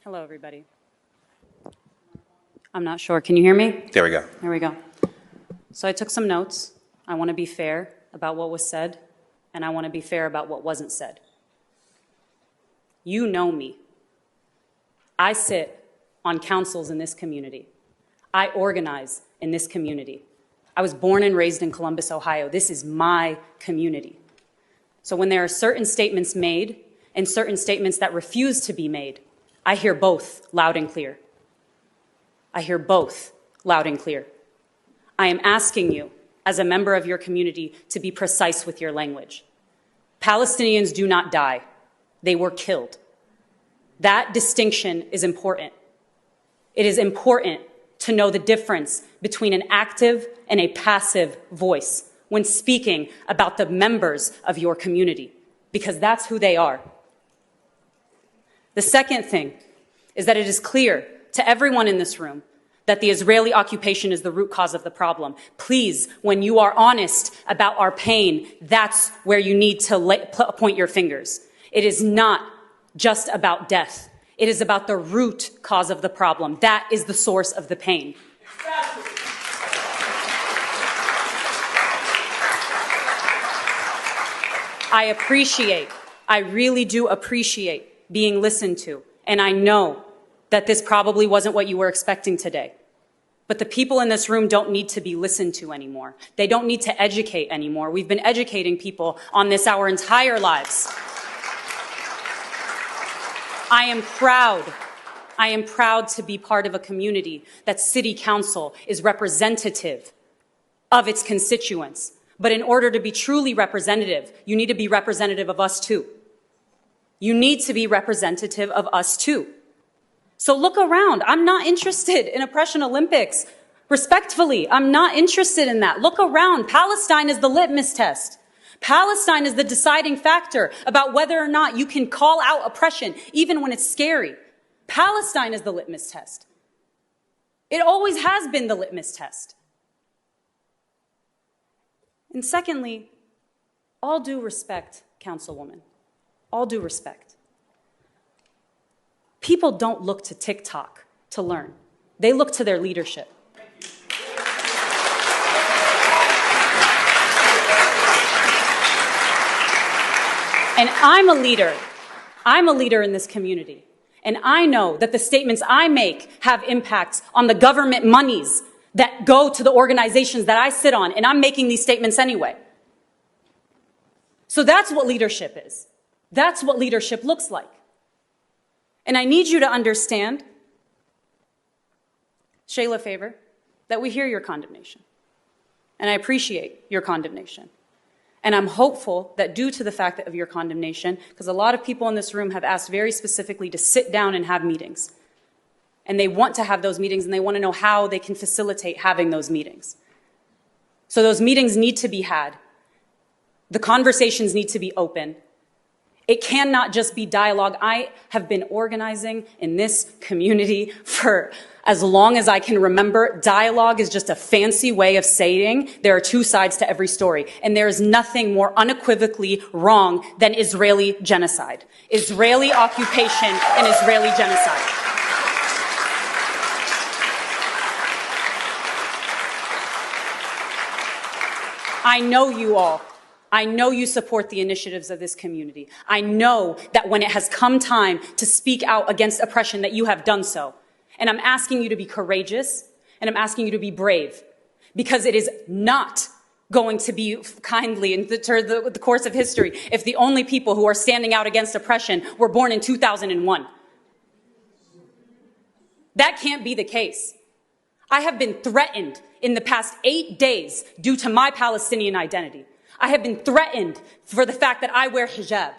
Hello, everybody. I'm not sure. Can you hear me? There we go. There we go. So I took some notes. I want to be fair about what was said, and I want to be fair about what wasn't said. You know me. I sit on councils in this community. I organize in this community. I was born and raised in Columbus, Ohio. This is my community. So when there are certain statements made and certain statements that refuse to be made, I hear both loud and clear. I hear both loud and clear. I am asking you, as a member of your community, to be precise with your language. Palestinians do not die. They were killed. That distinction is important. It is important to know the difference between an active and a passive voice when speaking about the members of your community, because that's who they are. The second thing is that it is clear to everyone in this room that the Israeli occupation is the root cause of the problem. Please, when you are honest about our pain, that's where you need to point your fingers. It is not just about death. It is about the root cause of the problem. That is the source of the pain. I really do appreciate being listened to. And I know that this probably wasn't what you were expecting today. But the people in this room don't need to be listened to anymore. They don't need to educate anymore. We've been educating people on this our entire lives. I am proud to be part of a community that city council is representative of its constituents. But in order to be truly representative, you need to be representative of us too. You need to be representative of us too. So look around. I'm not interested in Oppression Olympics. Respectfully, I'm not interested in that. Look around. Palestine is the litmus test. Palestine is the deciding factor about whether or not you can call out oppression, even when it's scary. Palestine is the litmus test. It always has been the litmus test. And secondly, all due respect, Councilwoman, all due respect. People don't look to TikTok to learn. They look to their leadership. And I'm a leader in this community. And I know that the statements I make have impacts on the government monies that go to the organizations that I sit on, and I'm making these statements anyway. So that's what leadership is. That's what leadership looks like. And I need you to understand, Shayla Favor, that we hear your condemnation. And I appreciate your condemnation. And I'm hopeful that due to the fact of your condemnation, because a lot of people in this room have asked very specifically to sit down and have meetings. And they want to have those meetings, and they want to know how they can facilitate having those meetings. So those meetings need to be had. The conversations need to be open. It cannot just be dialogue. I have been organizing in this community for as long as I can remember. Dialogue is just a fancy way of saying there are two sides to every story. And there is nothing more unequivocally wrong than Israeli genocide. Israeli occupation and Israeli genocide. I know you all. I know you support the initiatives of this community. I know that when it has come time to speak out against oppression, that you have done so. And I'm asking you to be courageous, and I'm asking you to be brave, because it is not going to be kindly in the course of history if the only people who are standing out against oppression were born in 2001. That can't be the case. I have been threatened in the past 8 days due to my Palestinian identity. I have been threatened for the fact that I wear hijab.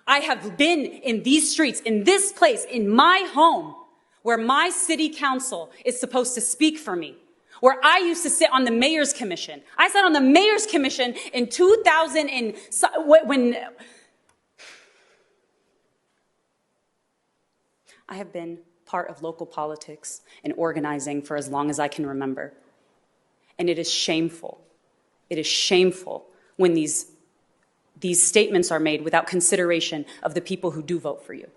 I have been in these streets, in this place, in my home, where my city council is supposed to speak for me, where I used to sit on the mayor's commission. I sat on the mayor's commission in 2000 when I have been part of local politics and organizing for as long as I can remember. And it is shameful. It is shameful when these statements are made without consideration of the people who do vote for you.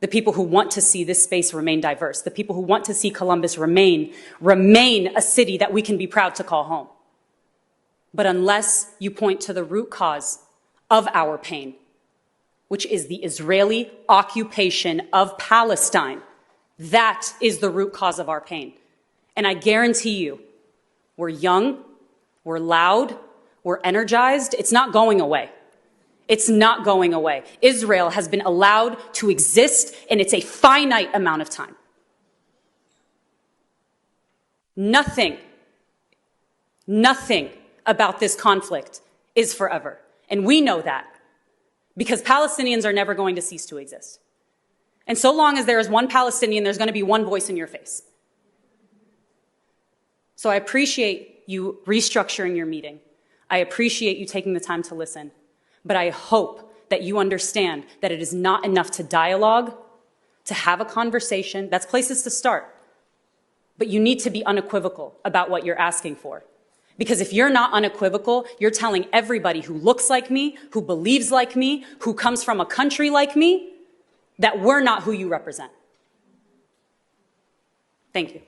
the people who want to see this space remain diverse, the people who want to see Columbus remain a city that we can be proud to call home. But unless you point to the root cause of our pain, which is the Israeli occupation of Palestine, that is the root cause of our pain. And I guarantee you, we're young, we're loud, we're energized. It's not going away. It's not going away. Israel has been allowed to exist, and it's a finite amount of time. Nothing about this conflict is forever. And we know that because Palestinians are never going to cease to exist. And so long as there is one Palestinian, there's going to be one voice in your face. So I appreciate you restructuring your meeting. I appreciate you taking the time to listen. But I hope that you understand that it is not enough to dialogue, to have a conversation. That's places to start. But you need to be unequivocal about what you're asking for. Because if you're not unequivocal, you're telling everybody who looks like me, who believes like me, who comes from a country like me, that we're not who you represent. Thank you.